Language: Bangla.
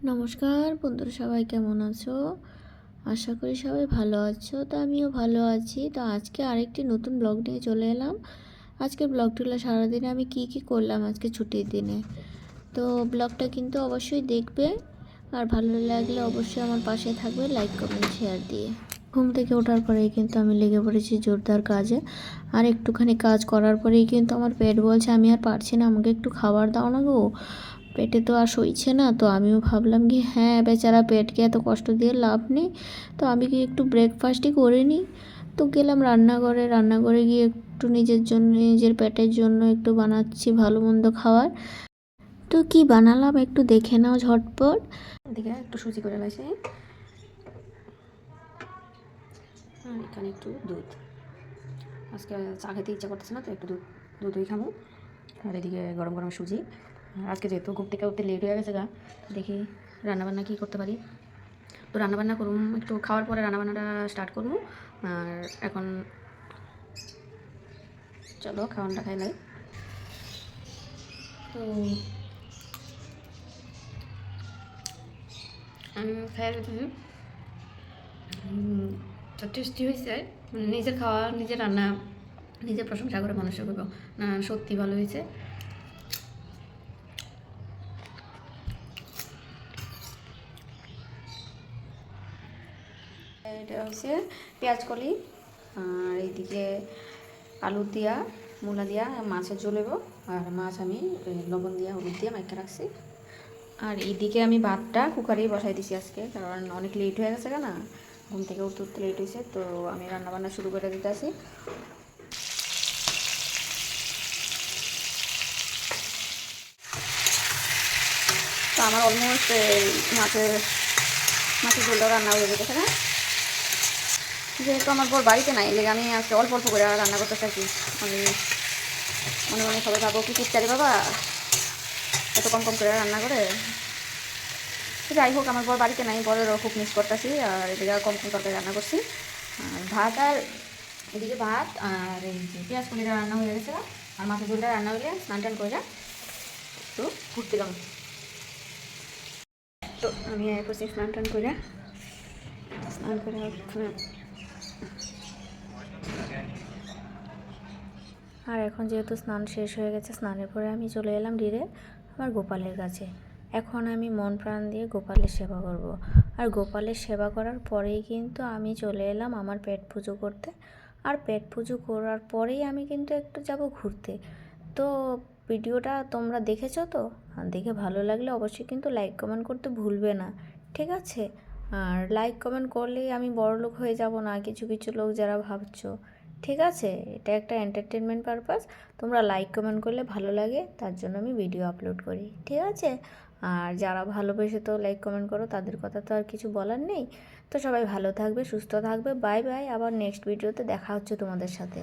নমস্কার বন্ধুরা, সবাই কেমন আছো? আশা করি সবাই ভালো আছো। তো আমিও ভালো আছি। তো আজকে আরেকটি নতুন ব্লগ নিয়ে চলে এলাম। আজকের ব্লগটি হলো সারাদিনে আমি কি করলাম আজকে ছুটির দিনে। তো ব্লগটা কিন্তু অবশ্যই দেখবে, আর ভালো লাগলে অবশ্যই আমার পাশে থাকবে লাইক কমেন্ট শেয়ার দিয়ে। ঘুম থেকে ওঠার পরেই কিন্তু আমি লেগে পড়েছি জোরদার কাজে। আর একটুখানি কাজ করার পরেই কিন্তু আমার পেট বলছে আমি আর পারছি না, আমাকে একটু খাবার দাও না গো। পেটে তো আর সইছে না। তো আমিও ভাবলাম কি হ্যাঁ, বেচারা পেটকে এত কষ্ট দিয়ে লাভ নেই। তো আমি কি একটু ব্রেকফাস্টই করে নিই। তো গেলাম রান্নাঘরে গিয়ে একটু নিজের জন্য, নিজের পেটের জন্য একটু বানাচ্ছি ভালো মন্দ খাবার। তো কি বানালাম একটু দেখে নাও ঝটপট। এদিকে একটু সুজি করে লাইছি, আর এখানে একটু দুধ। আজকে চা খেতে ইচ্ছা করতেছে না, তো একটু দুধই খাবো। আর এদিকে গরম গরম সুজি। আর আজকে যেহেতু ঘুম থেকে উঠতে লেট হয়ে গেছে গা, দেখি রান্নাবান্না কী করতে পারি। তো রান্নাবান্না করুম, একটু খাওয়ার পরে রান্নাবান্নাটা স্টার্ট করবো। আর এখন চলো খাওয়ানটা খাইলাই। তো আমি খাই তো টেস্টি হয়েছে। মানে নিজের খাওয়া, নিজের রান্না, নিজের প্রশংসা করে মানুষের করবো না, সত্যি ভালো হয়েছে। এটা হচ্ছে পেঁয়াজ কলি, আর এইদিকে আলু দিয়া, মূলা দিয়া মাছের ঝোলেব। আর মাছ আমি লবণ দিয়া হলুদ দিয়ে মাইকে রাখছি। আর এইদিকে আমি ভাতটা কুকারেই বসাই দিছি আজকে, কারণ অনেক লেট হয়ে গেছে না, ঘুম থেকে উঠতে উঠতে লেট হয়েছে। তো আমি রান্নাবান্না শুরু করে দিতে আসি। তো আমার অলমোস্ট মাছের মাছের ঝোলটা রান্না হয়ে গেছে না, যেহেতু আমার বর বাড়িতে নাই, লেগে আমি আজকে অল্প অল্প করে রান্না করতে চাইছি। আমি মনে মনে সবাই ভাবো কি চারি বাবা এত কম কম করে রান্না করে। যাই হোক, আমার বর বাড়িতে নাই, বরেরও খুব মিস করতেছি। আর এদিকে কম কম তরকারি রান্না করছি। আর ভাত, আর এদিকে ভাত আর এই যে পেঁয়াজ কলিটা রান্না হয়ে গেছে। আর মাছের ঝোলটা রান্না হলে স্নান টান করে একটু ঘুরতে যাবো। তো আমি করছি স্নান টান করে ওখানে। আর এখন যেহেতু স্নান শেষ হয়ে গেছে, স্নানের পরে আমি চলে এলাম ডিরেক্ট আমার গোপালের কাছে। এখন আমি মন প্রাণ দিয়ে গোপালের সেবা করব। আর গোপালের সেবা করার পরেই কিন্তু আমি চলে এলাম আমার পেট পুজো করতে। আর পেট পুজো করার পরেই আমি কিন্তু একটু যাব ঘুরতে। তো ভিডিওটা তোমরা দেখেছো তো? দেখে ভালো লাগলে অবশ্যই কিন্তু লাইক কমেন্ট করতে ভুলবে না, ঠিক আছে? আর লাইক কমেন্ট করলেই আমি বড়লোক হয়ে যাব না, কিছু কিছু লোক যারা ভাবছো, ঠিক আছে? এটা একটা এন্টারটেনমেন্ট পারপাস। তোমরা লাইক কমেন্ট করলে ভালো লাগে, তার জন্য আমি ভিডিও আপলোড করি, ঠিক আছে? আর যারা ভালোবেসে তো লাইক কমেন্ট করো, তাদের কথা তো আর কিছু বলার নেই। তো সবাই ভালো থাকবে, সুস্থ থাকবে। বাই বাই, আবার নেক্সট ভিডিওতে দেখা হচ্ছে তোমাদের সাথে।